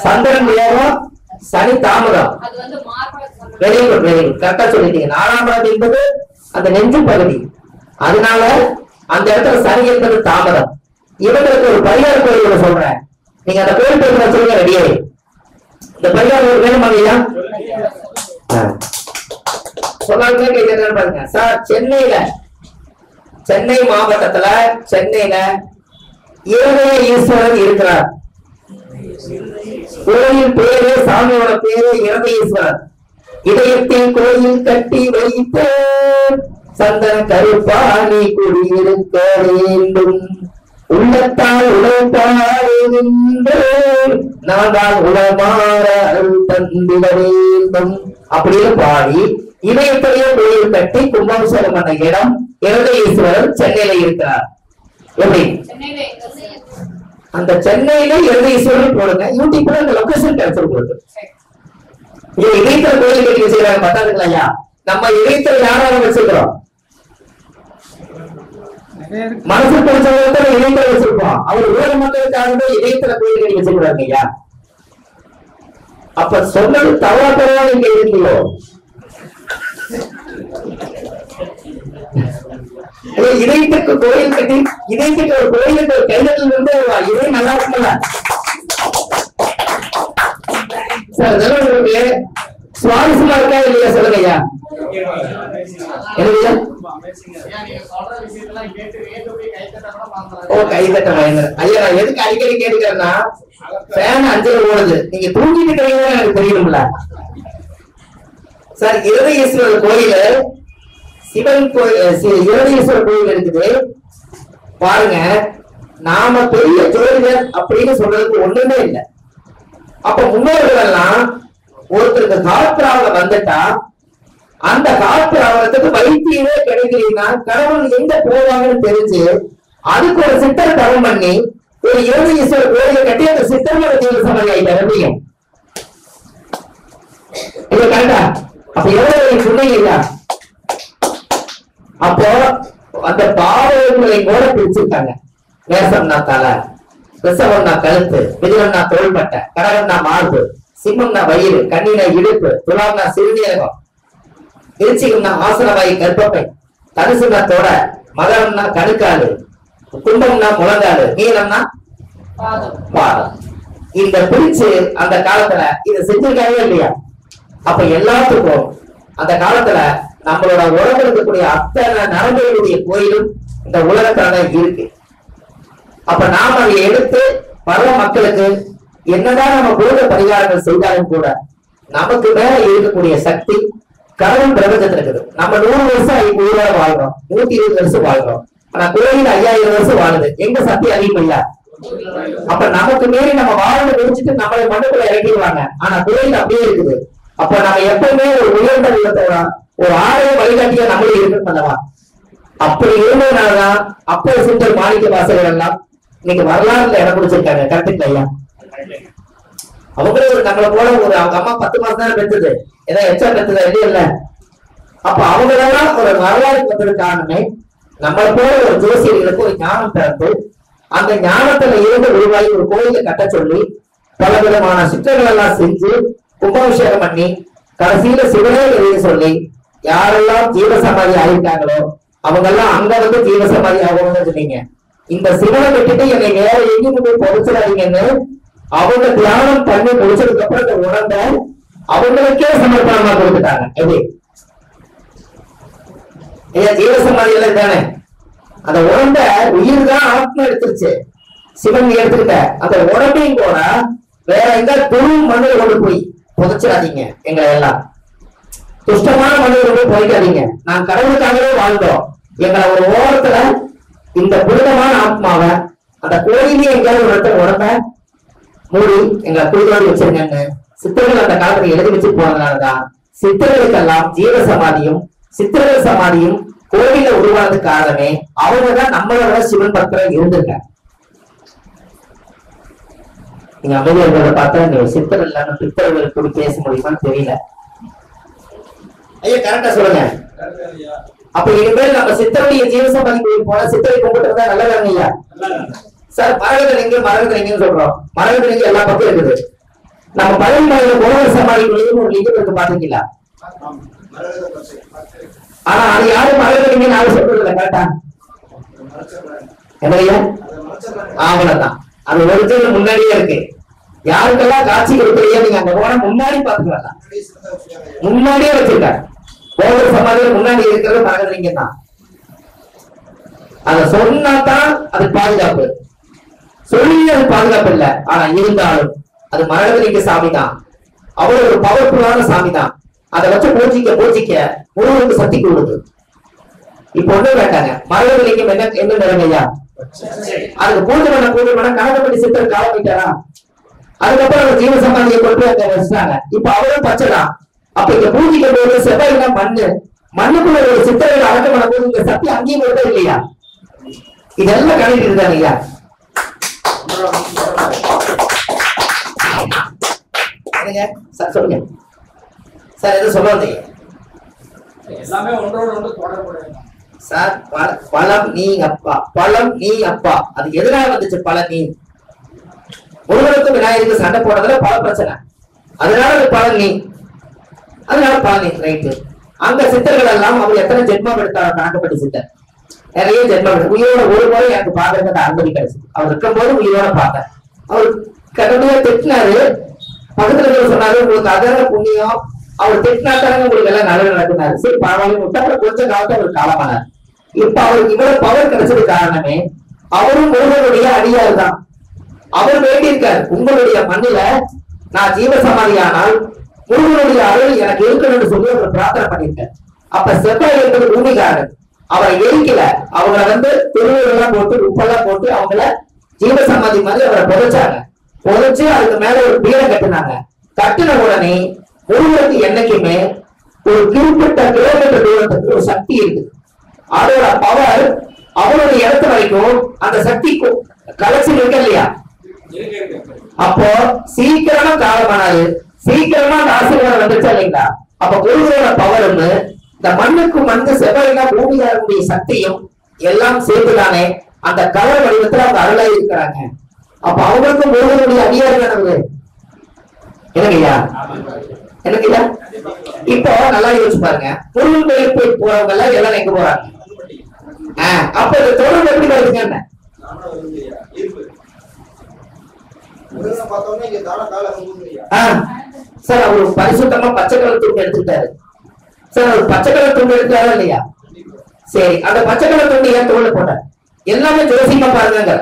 சந்திரன் வேகம், சனி தாமதம். Very good very good, கரெக்டா சொல்லிட்டீங்க. 4ஆம் இடம் என்பது அந்த நெஞ்சு பகுதி, அதனால அந்த இடத்துல சனி என்பது தாமதம். இவங்களுக்கு ஒரு பரிகார கோயில் சொல்றேன், நீங்க அந்த கோயில் பேர் வச்சிருக்க ரெடியே. இந்த பரிகார கோயில் வேணுமா ஐயா? சொல்லாங்க பாருங்க சார். சென்னை மாவட்டத்துல சென்னையில இருதய ஈஸ்வரர் இருக்கிறார். கோயில் பேரு, சாமியோட பேரு இருதயேஸ்வரர். இதயத்தில் கோயில் கட்டி வைத்து சந்தன கருப்பாணி குடியிருக்க வேண்டும், உள்ளத்தால் உழைப்பாடு நான் உளமாற அருள் தந்திட வேண்டும் அப்படின்னு பாடி இதயத்திலேயே கோயில் கட்டி கும்பாபிஷேகம் பண்ண இடம் இருதயேஸ்வரர் சென்னையில இருக்கிறார். எப்படி அந்த சென்னையில இருதயேஸ்வரர் போடுங்க, யூடியூப்ல அந்த லொகேஷன் கிடைச்சிருக்கு உங்களுக்கு. இதயத்துல கோயில் கட்டி வச்சுக்கிறாங்க பத்தாதுங்களா ஐயா? நம்ம இதயத்துல யாராவது வச்சிருக்கிறோம், மனசு பிடிச்சவங்க இதயத்துல வச்சிருப்போம். அவர் வேறு மக்களுக்காக இதயத்துல கோயில் கட்டி வச்சிருக்கிறாங்க ஐயா. அப்ப சொன்னது தவறா தவறா நீங்க இருக்கீங்களோ? இதயத்துக்கு கோயில் கட்டி, இதயத்துக்கு ஒரு கோயிலுக்கு ஒரு கைதட்டல் இருந்து இதே நல்லா இருக்குல்ல சார்? உங்களுக்கு சுவாரஸ்யமா இருக்கா இல்லையா சொல்லுங்க ஐயா. ஓ கைதட்ட பயங்கர ஐயா. நான் எதுக்கு அடிக்கடி கேட்டுக்கிறேன்னா, ஃபேன் 5 ஓடுது, நீங்க தூங்கிட்டு இருக்கீங்கன்னு எனக்கு தெரியணும்ல சார். இருதயேஸ்வரர் கோயில சிவன் கோயில், இருதயேஸ்வரர் கோயில் இருக்குது பாருங்க. நாம பெரிய ஜோதிடர் அப்படின்னு சொல்றதுக்கு ஒண்ணுமே இல்லை. அப்ப முன்னோர்கள் எல்லாம் ஒருத்தருக்கு காற்றாவல வந்துட்டா அந்த காற்றாவலத்துக்கு வைத்தியமே கிடைக்கலன்னா கடவுள் எங்க போவாங்கன்னு தெரிஞ்சு அதுக்கு ஒரு சித்தர் தவம் பண்ணி ஒரு இருதயேஸ்வரர் கோயிலை கட்டி அந்த சித்தரோட ஜீவ சமாதி ஆயிட்டார். கரெக்டா? அப்ப எவ்வளவு சொன்னீங்க. அப்போ அந்த பாவங்களை கூட பிரிச்சுட்டாங்க. மேசம்னா தலை, ரிஷபம்னா கழுத்து, மிதுனம்னா தோள்பட்டை, கடகம்னா மார்பு, சிம்மம்னா வயிறு, கண்ணினா இடுப்பு, துலாம்னா சிறுநீரகம், விருச்சிகம்னா ஆசனவாயு கர்ப்பப்பை, தனுசுனா தொடை, மகரம்னா கணுக்காலு, கும்பம்னா முழங்காலு, நீளம்னா பாதம். இந்த பிரிச்சு அந்த காலத்துல இதை செஞ்சிருக்காங்க இல்லையா? அப்ப எல்லாத்துக்கும் அந்த காலத்துல நம்மளோட உடம்புல இருக்கக்கூடிய அத்தனை நரம்புகளுடைய கோயிலும் இந்த உலகத்துல இருக்கு. அப்ப நாம அதை எடுத்து பல மக்களுக்கு என்னதான் நம்ம குடும்ப பரிகாரங்கள் செய்தாலும் கூட நமக்கு மேல இருக்கக்கூடிய சக்தி கடவுள் பிரபஞ்சத்துல இருக்குது. நம்ம 100 வருஷம் உயிரோட வாழ்றோம், 120 வருஷம் வாழ்றோம். ஆனா கோயில் 5000 வருஷம் வாழுது. எங்க சக்தி அதிகம் இல்ல? அப்ப நமக்கு மீறி நம்ம வாழ்ந்து முடிச்சுட்டு நம்மளை மண்ணுக்குள்ள இறக்கிடுவாங்க. ஆனா கோயில் அப்படியே இருக்குது. அப்ப நம்ம எப்பவுமே ஒரு உயர்ந்த விதத்தோட ஒரு ஆலய வழிகாட்டியா நம்மளே இருக்கு பண்ணவா. அப்படி இருந்ததுனாலதான் அப்போ சுந்தர் மாணிக்க வாசகர்கள் எல்லாம் இன்னைக்கு வரலாறுல இடம் பிடிச்சிருக்காங்க. கரெக்ட் ஐயா? அவங்களும் ஒரு நம்மளை போல ஒரு அவங்க அம்மா 10 மாசம் தானே பெற்றது, ஏதோ எச்சா பெற்றது இல்லையே இல்ல. அப்ப அவங்களெல்லாம் ஒரு வரலாறு வந்ததுக்கானே நம்மளை போல ஒரு ஜோசியர்களுக்கு ஒரு ஞானம் பிறந்து அந்த ஞானத்துல இருந்து உருவாகி ஒரு கோயிலை கட்ட சொல்லி பல விதமான சிற்றங்கள் எல்லாம் செஞ்சு கும்பாபிஷேகம் பண்ணி கடைசியில சிவனே எழுதி சொல்லி யாரெல்லாம் ஜீவசமாதி ஆகிட்டாங்களோ அவங்க எல்லாம் அங்க வந்து ஜீவசமாதி ஆகணும்னு சொன்னீங்க. இந்த சிவனை விட்டுட்டு என்னை வேற எங்கேயும் போய் பொறிச்சிடாதீங்கன்னு அவங்க தியானம் பண்ணி முடிச்சதுக்கு அப்புறம் இந்த உடம்ப அவங்களுக்கே சமர்ப்பணமா கொடுத்துட்டாங்க. எப்படி ஐயா? ஜீவசமாதி எல்லாம் தானே. அந்த உடம்ப உயிர் தான் ஆத்மா எடுத்துருச்சு, சிவன் எடுத்துக்கிட்ட அந்த உடம்பையும் கூட வேற எங்க துரு மண்ணில் கொண்டு போய் புதைச்சிடாதீங்க. எங்களை எல்லாம் துஷ்டமான மனிதர்கள் போய் போய்க்காதீங்க. நான் கடவுளுக்காகவே வாழ்ந்தோம். எங்களை ஒரு ஓரத்துல இந்த புனிதமான ஆத்மாவை அந்த கோயிலே எங்கேயாவது ஒரு இடத்துல உடம்ப மூடி எங்களை குளிரோடு வச்சிருக்கேன்னு சித்தர்கள் அந்த காலத்துல எழுதி வச்சு போனதுனாலதான் சித்தர்களுக்கெல்லாம் ஜீவசமாதியும் சித்தர்கள் சமாதியும் கோவில உருவானதுக்கு காரணமே அவங்கதான் நம்மளோட சிவன் பக்தர்கள் இருந்திருக்காங்க. நீங்க அமைதியை பார்த்தா இந்த சித்தர் இல்லாம பித்தர்கள் கூட பேச முடியுமான்னு தெரியல. ஐயா கரெக்டா சொல்லுங்க. அப்ப இனிமேல் நம்ம சித்தருடைய ஜீவசமாதி கோயில் போனா சித்தரை கும்பிட்டு நல்லதாங்க ஐயா. சார் மரகத லிங்கம் மரகத லிங்கம் சொல்றோம். மரகத லிங்கம் எல்லா பக்கம் இருக்குது. நம்ம பழனி மலையில கோவில் சமாதிக்குள்ளேயும் ஒரு லிங்கம் இருக்கு, பாத்தீங்களா? ஆனா அது யாரும் மரகதலிங்கம் யாரும் சொல்றது இல்லை, கரெக்டா? என்னையா? அவ்வளவுதான். அது ஒரிஜினல் முன்னாடியே இருக்கு. யாருக்கெல்லாம் காட்சி கொடுக்கலையோ நீங்க அங்க போனா முன்னாடி பாத்துக்கலாம், முன்னாடியே வச்சிருக்காரு. கோவில் சமாதியில முன்னாடி இருக்கிறது மரகதலிங்கம் தான். அத சொன்னாதான் அது பாதுகாப்பு, சொல்லி அது பாதுகாப்பு இல்லை. ஆனா இருந்தாலும் அது மரகதலிங்க சாமி தான், அவ்வளவு ஒரு பவர்ஃபுல்லான சாமி தான். அதை வச்சு பூஜிக்க முருகனுக்கு சக்தி கொடுக்குது. இப்ப ஒண்ணு வேண்டாங்க, மரகதலிங்கம் என்ன நிலைமையா? அதுக்கு பூஜை பண்ண கணக்கப்பட்டி சித்தர் காலம் போயிட்டாரா? அதுக்கப்புறம் அவர் ஜீவ சமாதியை கொண்டு போய் அங்க வச்சுட்டாங்க. இப்ப அவரும் பச்சைதான். அப்ப இங்க பூஜிக்க போது செவ்வாய்னா மண்ணுக்குள்ள ஒரு சித்தர்கள் அடக்கம் பண்ண போது இந்த சக்தி அங்கேயும் வருதா இல்லையா? இதெல்லாம் கணக்கு இருந்தாங்க ஐயா. சார் சொல்லுங்க சார், எதுவும் சொல்ல வந்தீங்க? எல்லாமே ஒன்றோடு ஒன்று தொடர்புடையது சார். பழம் நீ அப்பா, பழம் நீ அப்பா, அது எதனால வந்துச்சு? பழம் நீ முருகனுக்கும் விநாயகருக்கு சண்டை போடுறதுல பல பிரச்சனை, அதனால அது பழம் நீ, அதனால பழனி. ரைட்டு. அங்க சித்தர்கள் எல்லாம் அவர் எத்தனை ஜென்மம் எடுத்தார்? கணக்கப்பட்ட சித்தர் நிறைய ஜென்மம். உயிரோட ஒரு முறை எனக்கு பாக்குறது அனுமதி கிடைச்சது. அவர் இருக்கும் போது உயிரோட பார்த்தேன். அவர் கடவுளையா திட்டினாரு, பக்கத்துல சொன்னாரு உங்களுக்கு அதான புண்ணியம், அவர் திட்டினாத்தாங்க உங்களுக்கு எல்லாம் நல்லது நடக்குனாரு. சரி பரவாயில்ல விட்டா கொஞ்ச காலத்தை அவர் காலமானார். இப்ப அவருக்கு இவ்வளவு பவர் கிடைச்சது காரணமே அவரும் முருகனுடைய அடியார் தான். அவர் வேண்டியிருக்காரு, உங்களுடைய மண்ணில நான் ஜீவ சமாதியானால் முருகனுடைய அருள் எனக்கு இருக்கணும்னு சொல்லி அவர் பிரார்த்தனை பண்ணியிருக்காரு. அப்ப செவ்வாய் என்பது பூமிகாரன், அவரை எரிக்கல, அவங்களை திருவிழெல்லாம் போட்டு உப்பெல்லாம் போட்டு அவங்கள ஜீவ சமாதி மாதிரி அவரை புதைச்சாங்க. புதைச்சு அதுக்கு மேல ஒரு பீடம் கட்டினாங்க. கட்டின உடனே முருகனுக்கு என்னைக்குமே ஒரு குறிப்பிட்ட கிலோமீட்டர் தூரத்துக்கு ஒரு சக்தி இருக்கு. அதோட பவர் அவருடைய இடத்து வரைக்கும் அந்த சக்தி கலெக்ஷன் இருக்கு இல்லையா? அப்போ சீக்கிரமா காலமானாரு, சீக்கிரமா அந்த ஆசீர்வாதம் வந்துச்சா இல்லைங்களா? அப்ப முருகனோட பவரும் இந்த மண்ணுக்கு மண்ணு செவ்வாய்னா பூமியாருடைய சக்தியும் எல்லாம் சேர்த்துதானே அந்த கலர் வடிவத்துல அவங்க அருளாய் இருக்கிறாங்க. அப்ப அவங்களுக்கும் முருகனுடைய அடியார்கள் என்னங்கய்யா, என்னங்கய்யா? இப்போ நல்லா யோசிச்சு பாருங்க, முருகன் கோயிலுக்கு போய் போறவங்க எல்லாம் எல்லாம் எங்க போறாங்க? அப்ப இந்த தொடர்பு எப்படி வருதுங்க? சார் அவரு பரிசுத்தமா பச்சை கலர் துண்டு எடுத்துக்கிட்டாரு. சார் அவர் பச்சை கலர் துண்டு எடுத்தாரா இல்லையா? சரி, அந்த பச்சை கலர் துண்டு ஏன் தோல்ல போட்டார்? எல்லாமே ஜோசியமா பாருங்க.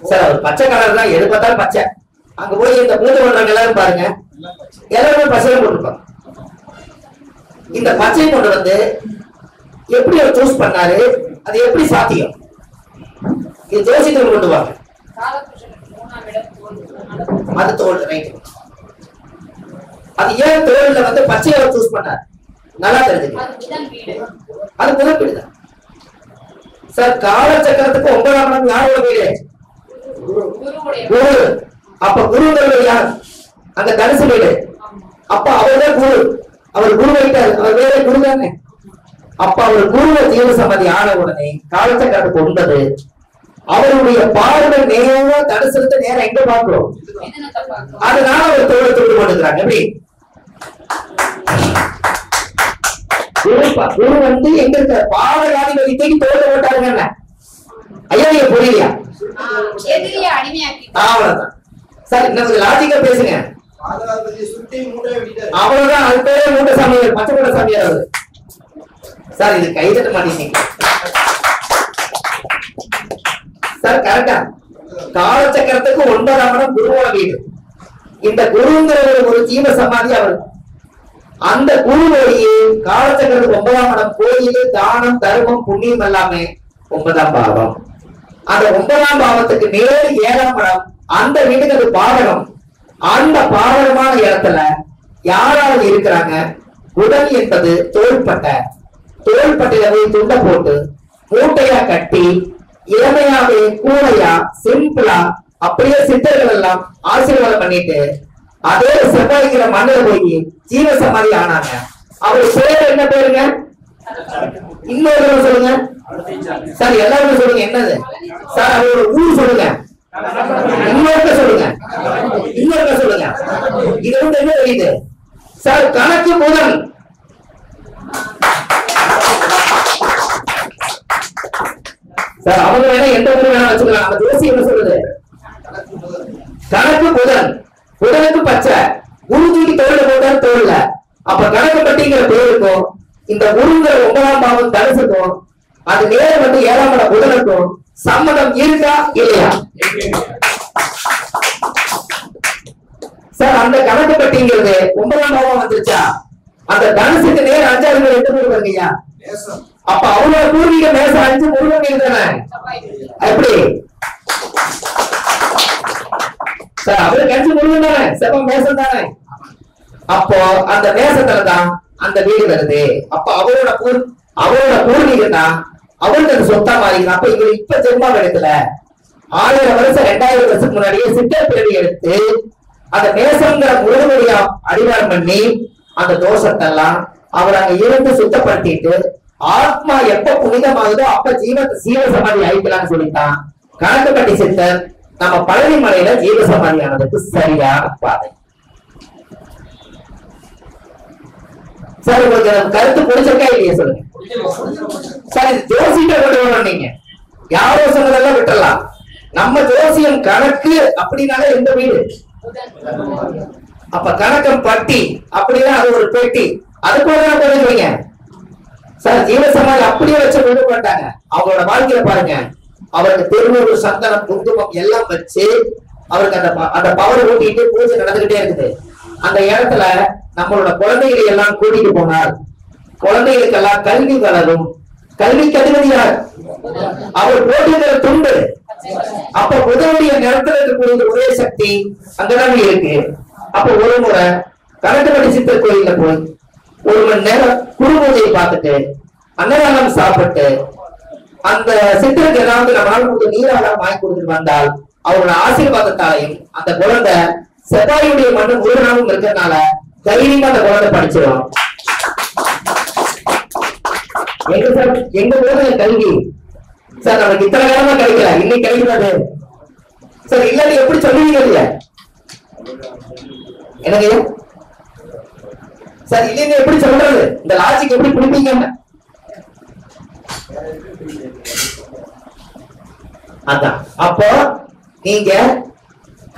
சார் அவர் பச்சை கலர் தான், எது பார்த்தாலும் பச்சை. அங்க போய் இந்த பூஜை பண்றவங்க எல்லாரும் பாருங்க, எல்லாருமே பச்சையை போட்டிருப்பாங்க. இந்த பச்சையை கொண்டு எப்படி அவர் சூஸ் பண்ணாரு? அது எப்படி சாத்தியம்? இது ஜோசியத்தில் கொண்டு வாங்க. அது தோல், ரைட். அது ஏன் தோல்ல பச்சையை அவர் சூஸ் பண்ணார்? நல்லா தெரிஞ்சுக்க. அது முதல் வீடு தான் சார். காலச்சக்கரத்துக்கு 9ஆம் இடம் யாரோட வீடு? குரு. அப்ப குருங்கிறது யார்? அங்க தனுசு வீடு. அப்ப அவர்தான் குரு. அவர் குரு வைத்தார், அவர் வேற குரு தானே. அப்ப அவர் குருவை ஜீவ சமாதி ஆன உடனே காலச்சக்கரத்துக்கு 9. அவருடைய பார்வை நேரா தனுசு நேரம் எங்க பாக்குறோம்? அதனால அவர் தோலை தொட்டு போட்டுக்கிறாங்க. எப்படி குரு எங்க இருக்க பாவகாதிபதி தூக்கி தோலை போட்டாருங்க. ஐயா நீங்க புரியலையா? அவ்வளவுதான் சார். இன்னும் லாஜிக்கா பேசுங்க. அவ்வளவுதான். அது பேரே மூட்டை சாமியார், பச்சை மூட்டை சாமியார் அவரு. சார் இது கைதட்ட மாட்டீங்க சார். கரெக்டா? காலச்சக்கரத்துக்கு 9ஆம் இடம் குருவோட வீடு. இந்த குருங்கிற ஒரு ஜீவ சமாதி அவர். அந்த குருவோடையே காலச்சக்கரத்துக்கு 9ஆம் இடம் கோயில், தானம், தர்மம், புண்ணியம் எல்லாமே 9ஆம் பாவம். அந்த 9ஆம் பாவத்துக்கு நேர் 7ஆம் இடம், அந்த வீட்டுக்கு அது பாவகம். அந்த பாவகமான இடத்துல யாராவது இருக்கிறாங்க? உடல் என்பது தோள்பட்டை. தோள்பட்டையில போய் துண்டை போட்டு மூட்டையா கட்டி இளமையாவே கூடையா சிம்பிளா அப்படியே சித்தர்கள் எல்லாம் ஆசீர்வாதம் பண்ணிட்டு அதே செவ்வாய்க்கிற மண்ணில போய் ஜீவ சமாதி ஆனாங்க. அவர் பேர் என்ன பேருங்க? இன்னொரு தடவை சொல்லுங்க சார். எல்லாருமே சொல்லுங்க என்னது சார்? அவரோட ஊர் சொல்லுங்க. இன்னொருக்க சொல்லுங்க. இன்னொருக்க சொல்லுங்க. இது வந்து என்ன தெரியுது சார்? கணக்கு புதன். சார் அவங்க வேணா எந்த ஊர் வேணா வச்சுக்கலாம். நம்ம ஜோசி என்ன சொல்லுது? கணக்கு புதன். புதனுக்கு பச்சை, உறுதிக்கு தோல்ல போட்டாலும் தோல்ல. அப்ப கணக்கு பட்டிங்கிற பேருக்கும் இந்த குருங்கிற 9ஆம் பாவம் தனுசுக்கும் அது நேரம் வந்து 7ஆம் இடம் புதனுக்கும் சம்மதம் இருக்கா இல்லையா சார்? அந்த கணக்கு பட்டிங்கிறது 9ஆம் பாவம் வந்துருச்சா? அந்த தனுசுக்கு நேரம் 5ஆம் இடம் எட்டு பேர் வருங்கய்யா. அப்ப அவரோட பூர்வீக மேசம் 5 முருகன் தானே? எப்படி சார்? அவருக்கு 5 முருகன் தானே? செவ்வாய் மேசம் தானே? அப்போ அந்த மேசத்துலதான் அந்த வீடு வருது. அப்ப அவரோட பூர்வீகம் தான் அவருக்கு அது சொத்தா மாறிக்கணும். அப்ப இவரு இப்ப ஜென்மா எடுக்கல, 1000 வருஷம் 2000 வருஷத்துக்கு முன்னாடியே சித்தர் பிறவி எடுத்து அந்த மேசங்கிற முருகனுடைய அடிவாரம் பண்ணி அந்த தோஷத்தெல்லாம் அவர் அங்க இருந்து சுத்தப்படுத்திட்டு ஆத்மா எப்ப புனிதமாகுதோ அப்ப ஜீவ சமாதி ஆயிக்கலாம்னு சொல்லித்தான் கணக்குப்பட்டி சித்தர் நம்ம பழனி மலையில ஜீவ சமாதி ஆனதுக்கு சரியான பாதை. சார் உங்களுக்கு கருத்து புரிஞ்சிருக்கா இல்லையா சொல்லுங்க சார்? இது ஜோசிட்ட கொண்டு வரணும். நீங்க யாரோ சொன்னதெல்லாம் விட்டுறலாம். நம்ம ஜோசியம் கணக்கு அப்படின்னாலே எந்த வீடு? அப்ப கணக்கம் பட்டி அப்படின்னா அது ஒரு பெட்டி. அதுக்குள்ள தெரிஞ்சுவீங்க சார். ஜீவசமாதி அப்படியே வச்சு கொண்டு போட்டாங்க. அவங்களோட வாழ்க்கையில பாருங்க, அவருக்கு திருநூறு சந்தனம் குங்குமம் எல்லாம் வச்சு அவருக்கு அந்த பவர் ஊட்டிட்டு பூஜை நடந்துகிட்டே இருக்குது. அந்த இடத்துல நம்மளோட குழந்தைகளை எல்லாம் கூட்டிட்டு போனார். குழந்தைகளுக்கெல்லாம் கல்வி வளரும். கல்விக்கு அதிபதியார் அவர் போட்டிருக்கிற துண்டு. அப்ப புதனுடைய நிலத்துல இருக்கக்கூடிய ஒரே சக்தி அங்கதான் இருக்கு. அப்ப ஒரு முறை கணக்குப்பட்டி சித்தர் கோயில்ல போய் 1 மணி நேரம் குரு பூஜையை பார்த்துட்டு அன்னதானம் சாப்பிட்டு அந்த சித்தருக்கு ஏதாவது நம்மளால நீராக வாங்கி கொடுத்துட்டு வந்தால் அவரோட ஆசீர்வாதத்தாலையும் அந்த குழந்தை செவ்வாயுடைய மண்ணு முருகனாவும் இருக்கிறதுனால தைரியமா அந்த குழந்தை படிச்சிடும். எங்க சார் எங்க ஊர்ல கல்வி சார் நமக்கு இத்தனை காலமா கிடைக்கல, இன்னைக்கு கிடைக்கிறது சார். இல்லாட்டி எப்படி சொல்லுவீங்க இல்லையா எனக்கு சார்? இல்லைன்னு எப்படி சொல்றது? இந்த லாஜிக் எப்படி பிடிப்பீங்க? அதான் அப்போ நீங்க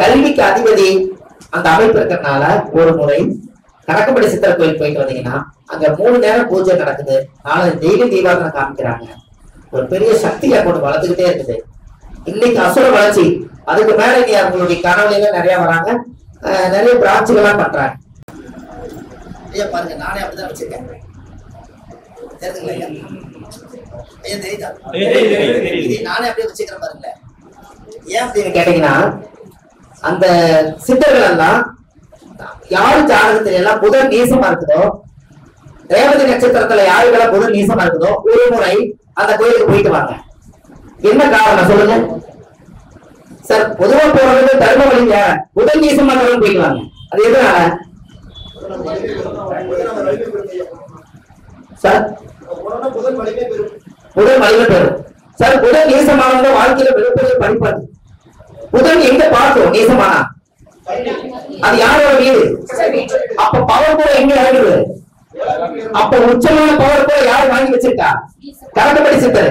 கல்விக்கு அதிபதி அந்த அமைப்பு இருக்கிறதுனால ஒரு முறை கணக்குப்பட்டி சித்தர் கோயில் போயிட்டு வந்தீங்கன்னா அங்க 3 நேரம் பூஜை நடக்குது. டெய்லி தீபாவளி காமிக்கிறாங்க. ஒரு பெரிய சக்தியா கொண்டு வளர்த்துக்கிட்டே இருக்குது. இன்னைக்கு அசுர வளர்ச்சி. அதுக்கு மேல நீ அவங்களுடைய கனவுல நிறைய வராங்க, நிறைய பிராட்சிகள்லாம் பண்றாங்க. ஐயா பாருங்க, நானே அப்படிதான் வச்சிருக்கேன். நானே அப்படியே வச்சுக்கிறேன் பாருங்க. ஏன் அப்படின்னு கேட்டீங்கன்னா அந்த சித்தர்கள் எல்லாம் யாரு ஜாதகத்துல எல்லாம் புதன் நீசமா இருக்குதோ, ரேவதி நட்சத்திரத்துல யாருக்கெல்லாம் புதன் நீசமா இருக்குதோ ஒரு முறை அந்த கோயிலுக்கு போயிட்டு வாங்க. என்ன காரணம் சொல்லுங்க சார்? பொதுவா போறது தர்ம வழி வேற, புதன் நீசமா போயிட்டு வாங்க. அது எதனால சார்? புதன் வலிமை பெறும் சார். புதன் நீசமானவங்க வாழ்க்கையில மிகப்பெரிய படிப்பாரு. புதன் எங்க பார்க்கும் நீசமானா? அது யாரோட வீடு? அப்ப பவர் கூட எங்க இறங்குது? அப்ப உச்சமான பவர் கூட யாரு வாங்கி வச்சிருக்கா? கணக்குப்பட்டி சித்தர்.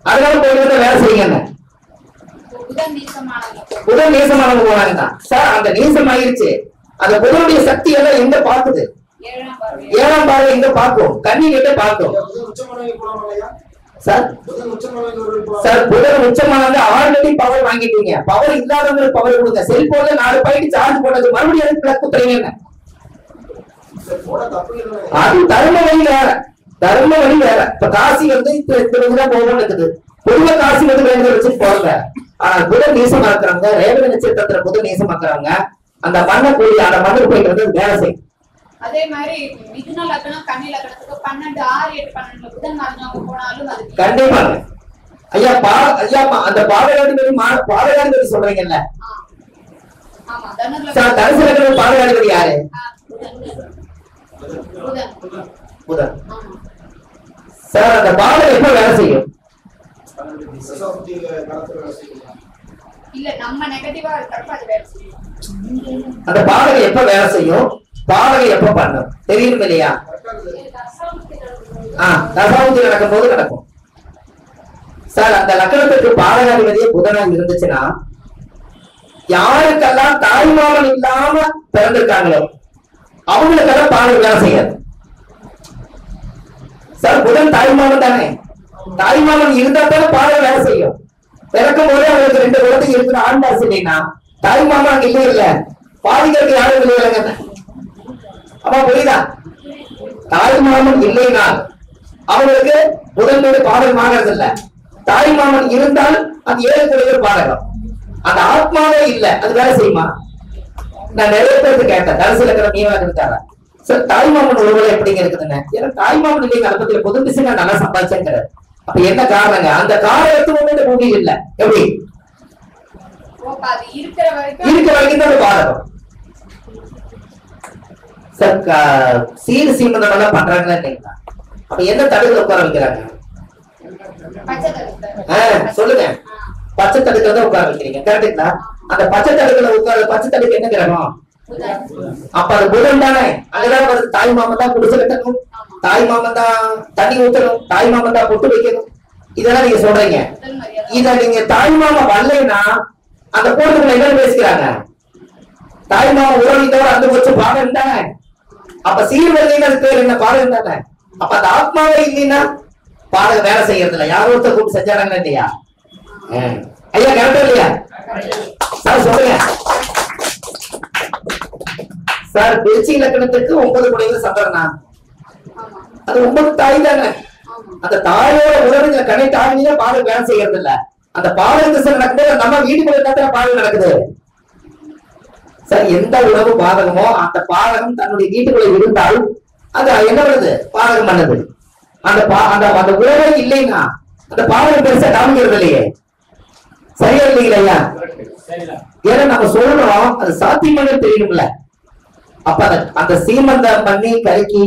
அதனால போய் வேலை செய்யுங்க. புதன் நீசமானவங்க போனாங்க சார். அந்த நீசம் ஆயிருச்சு. அந்த புதனுடைய சக்தி எல்லாம் எங்க பாக்குது? 7ஆம் பார்வை எங்க பார்க்கும்? கண்ணி கிட்ட பார்க்கும் சார். சார் புதன் உச்சமானவங்க ஆல்ரெடி பவர் வாங்கிட்டீங்க. பவர் இல்லாதவங்களுக்கு பவர் கொடுங்க. செல்போன்ல 4 பாயிண்ட் சார்ஜ் போட்டது மறுபடியும் அதுக்கு பிளக் குத்துறீங்க. அது தர்ம வழி வேற, தர்ம வழி வேற. இப்ப காசி வந்து இதுதான் போகணும் இருக்குது. பொதுவா காசி வந்து வேலை வச்சுட்டு போறாங்க. ஆனா புதன் நீசமா இருக்கிறவங்க, ரேவதி நட்சத்திரத்துல புதன் நீசமாக்குறவங்க அந்த மண்ணை கூடி அந்த மண்ணுக்கு போயிட்டு வந்து வேலை செய்யும். அதே மாதிரி மிதுன லக்னம் கன்னி லக்னத்துக்கு 12 6 8 12 புதன் லக்னம் போனாலும் அது கண்டிப்பாங்க. ஐயா அந்த பாதகாதிபதி சொல்றீங்கல்ல? ஆமா. தனுர் சார் தனுசு லக்னம் பாதகாதிபதி யாரு? புதன். புதன். சார் அந்த பாதகம் எப்ப வேலை செய்யும்? இல்ல நம்ம நெகட்டிவா இருக்கிறப்ப அது வேலை செய்யும். அந்த பாதகம் எப்ப வேலை செய்யும்? பாதகம் எப்ப பண்ணும் தெரியும் இல்லையா? தசாபுத்தி நடக்கும் போது நடக்கும். சார் அந்த லக்னத்துக்கு பாதகாதிபதியே புதனா இருந்துச்சுன்னா யாருக்கெல்லாம் தாய்மாமன் இல்லாம பிறந்திருக்காங்களோ அவங்களுக்கெல்லாம் பாதகம் வேலை செய்யாது. சார் புதன் தாய்மாமன் தானே, தாய்மாமன் இருந்தா தானே பாதகம் வேலை செய்யும். பிறக்கும் போதே அவங்களுக்கு 2 குழந்தை இருக்கிற ஆண்பாசு இல்லைன்னா தாய்மாமன் அங்க இல்லை இல்ல பாதிக்கிறதுக்கு யாரும் இல்லைங்க. அப்ப புரியுதா? தாய்மாமன் இல்லைன்னா அவங்களுக்கு புதன் மீது பாதகம் ஆகிறது இல்ல. தாய்மாமன் இருந்தால் அது 7 குழந்தை பாதகம். அந்த ஆத்மாவே இல்ல அது வேலை செய்யுமா? நான் நிறைய பேருக்கு கேட்டேன், தரிசு லக்னம் நீவாக இருக்காரா சார் தாய்மாமன் ஒருவேளை எப்படிங்க இருக்குதுன்னு. ஏன்னா தாய்மாமன் இல்லைங்க அதை பத்தி புது பிசை நான் நல்லா சம்பாதிச்சேங்கிறார். அப்ப என்ன காரணங்க? அந்த காரணத்துவம் இந்த பூமி இல்ல. எப்படி இருக்கிற வரைக்கும் தான் பாதகம். சார் சீர் சீமந்தம் எல்லாம் பண்றாங்களா இல்லைங்களா? அப்ப என்ன தடுக்கல உட்கார வைக்கிறாங்க? சொல்லுங்க. பச்சை தடுக்கல தான் உட்கார வைக்கிறீங்க, கரெக்டுங்களா? அந்த பச்சை தடுக்கல உட்கார, பச்சை தடுக்க என்ன கிரகம்? அப்ப அது புதன் தானே. அங்கதான் வருது. தாய் மாமன் தான் குடிசை கட்டணும், தாய் மாமன் தான் தண்ணி ஊற்றணும், தாய் மாமன் தான் பொட்டு வைக்கணும். இதெல்லாம் நீங்க சொல்றீங்க. இத நீங்க தாய் மாமா வரலைன்னா அந்த கூட்டத்துல என்ன பேசுகிறாங்க? தாய் மாமா உறவு தவிர அந்த கொஞ்சம் பாடம் தானே. அப்ப சீர்வரிசைன்னு அது பேர் என்ன? பாதகம் தானே. அப்ப அந்த ஆத்மாவே இல்லைன்னா பாதகம் வேலை செய்யறது இல்லை. யாரோ ஒருத்தர் கூப்பிட்டு செஞ்சாராங்களா இல்லையா? ஐயா கரெக்டா இல்லையா சார்? சொல்லுங்க சார். திருச்சி இலக்கணத்துக்கு 9 குடைகள் சந்திரனா, அது 9 தாய் தானே. அந்த தாயோட உறவுகளை கனெக்ட் ஆகினா பாதகம் வேலை செய்யறது இல்ல. அந்த பாதக திசை நடக்கும்போது நம்ம வீட்டுக்குள்ள என்ன பாதகம் நடக்குது சார்? எந்த உறவு பாதகமோ அந்த பாதகம் தன்னுடைய வீட்டுக்குள்ள இருந்தால் அது என்ன பண்ணுது? பாதகம் பண்ணுது. அந்த உறவே இல்லைன்னா அந்த பாதகம் பெருசா காமிக்கிறது இல்லையே. சரியா இல்லைங்களா? ஏன்னா நம்ம சொல்லணும் அது சாத்தியமாக தெரியணும்ல. அப்ப அந்த சீமந்தம் பண்ணி கருக்கி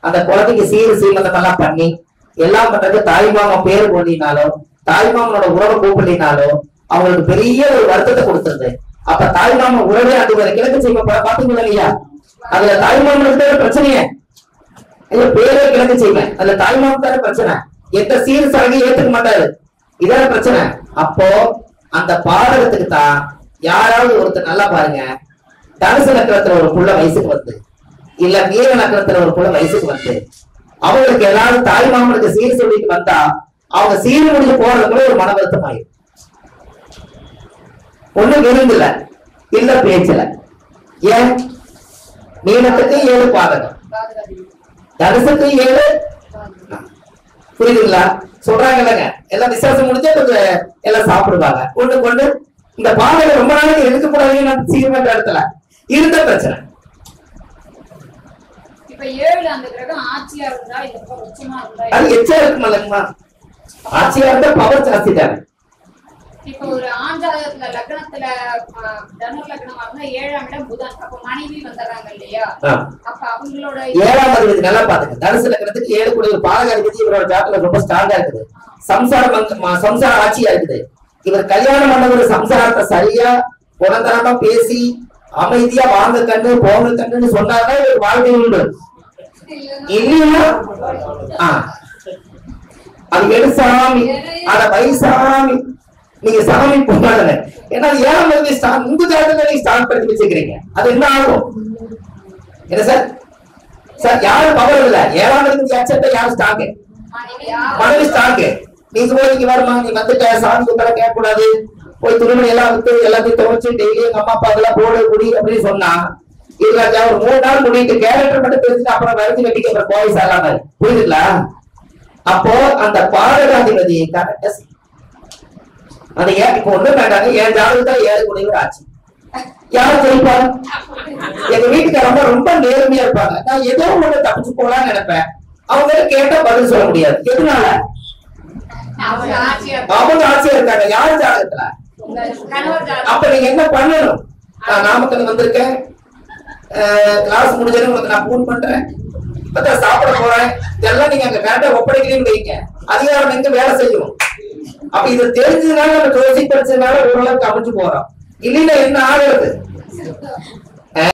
அந்த குழந்தைக்கு சீமந்தம் எல்லாம் பண்ணி எல்லாம் பண்றது தாய்மாமா பேரு கொண்டினாலும் தாய்மாமனோட உறவை கூப்பிடலினாலும் அவங்களுக்கு பெரிய ஒரு வருத்தத்தை கொடுத்துருது. அப்ப தாய்மாமா உறவே அது ஒரு கிழக்கு சீமை பாத்தீங்களா இல்லையா? அதுல தாய்மாமனுக்கு பிரச்சனையே ஐயோ பேரே கிழக்கு சீமை, அதுல தாய்மாமன் தானே பிரச்சனை. எந்த சீர் சரகை ஏத்துக்க மாட்டாரு, இதான பிரச்சனை. அப்போ அந்த பாதகத்துக்கு தான் யாராவது ஒருத்தர் நல்லா பாருங்க, தனுசு நக்கரத்துல ஒரு புள்ள வயசுக்கு வந்து இல்ல மீன நக்கரத்துல ஒரு புள்ள வயசுக்கு வந்து அவங்களுக்கு ஏதாவது தாய் மாமனுக்கு சீர் சொல்லிட்டு வந்தா அவங்க சீர் முடிஞ்சு போறதுக்குள்ள ஒரு மன வருத்தம் ஆயிடும். ஒண்ணு விருந்துல இல்ல பேச்சுல. ஏன்? மீனத்துக்கு 7 பாதகம், தனுசுக்கு 7. புரியுதுங்களா? சொல்றாங்க இல்லங்க, எல்லாம் விசேஷம் முடிஞ்சா கொஞ்சம் எல்லாம் சாப்பிடுவாங்க. கொண்டு இந்த பாதகம் ரொம்ப நாளைக்கு எடுக்கக்கூடாதுன்னு சீக்கிரமா இடத்துல இருந்த பிரச்சனை. இப்ப 7 அந்த கிரகம் ஆட்சியா இருந்தா இந்த பக்கம் உச்சமா இருந்தா அது எச்சா இருக்குமல்லங்கம்மா. ஆட்சியா இருந்தா பவர் ஜாஸ்தி தானே. இப்ப ஒரு ஆண் ஜாதகத்துல லக்னத்துல தனுர் லக்னமா இருந்தா 7ஆம் இடம் புதன், அப்ப மனைவி வந்துறாங்க இல்லையா? அப்ப அவங்களோட 7ஆம் அதிபதி நல்லா பாத்துங்க. தனுசு லக்னத்துக்கு 7 கூட ஒரு பாதகாதிபதி இவரோட ஜாதகத்துல ரொம்ப ஸ்ட்ராங்கா இருக்குது. சம்சார ஆட்சியா இருக்குது. இவர் கல்யாணம் பண்ண ஒரு சம்சாரத்தை சரியா குணந்தரமா பேசி அமைதியா வாங்க கண்ணு போங்க கண்ணுன்னு சொன்னாதான் இவர் வாழ்க்கை உண்டு. இல்லையா? அது எடுசாமி அத வயசாமி நீங்க சாமி போகாத. ஏன்னா 7ஆம் அதிபதி இந்த ஜாதகத்துல நீங்க ஸ்டார்ட் பண்ணி வச்சுக்கிறீங்க, அது என்ன ஆகும்? என்ன சார்? சார் யாரு பவர் இல்ல. 7ஆம் அதிபதி அச்சத்தை யாரு ஸ்டாங்க? மனைவி ஸ்டாங்க. நீங்க போய் இங்க வருமா, நீ வந்துட்ட சாமி கூட கேட்க கூடாது, போய் துணிமணி எல்லாம் விட்டு எல்லாத்தையும் துவைச்சு டெய்லி எங்க அம்மா அப்பா அதெல்லாம் போட குடி அப்படின்னு சொன்னா இதுல ஒரு 3 நாள் முடிட்டு கேரக்டர் மட்டும் தெரிஞ்சுட்டு அப்புறம் வரைஞ்சி வெட்டிக்க அப்புறம் போய் சாராம. புரியுதுங்களா? அப்போ அந்த பாதகாதிபதி அந்த இப்ப ஒண்ணு வேண்டாங்க. என் ஜாதகத்தான் 7 குடைகள் ஆச்சு. யாரும் ஜெயிப்பாங்க? எங்க வீட்டுக்காரங்க ரொம்ப நேர்மையா இருப்பாங்க. நான் ஏதோ ஒண்ணு தப்பிச்சு போலான்னு நினைப்பேன். அவங்க கேட்டா பதில் சொல்ல முடியாது. எதனால? அவங்க ஆட்சியா இருக்காங்க. யாரு ஜாதகத்துல? அப்ப நீங்க என்ன பண்ணணும்? நான் நாமக்கல் வந்திருக்கேன், கிளாஸ் முடிஞ்சது உங்களுக்கு நான் போன் பண்றேன், அதான் சாப்பிட போறேன் இதெல்லாம் நீங்க அங்க கரெக்டா ஒப்படைக்கிறீங்கன்னு வைங்க, அதிகாரம் எங்க வேலை செய்யும். அப்ப இது தெரிஞ்சதுனால நம்ம ஜோசி படிச்சதுனால ஓரளவுக்கு அமைச்சு போறோம், இல்லைன்னா என்ன ஆகுறது?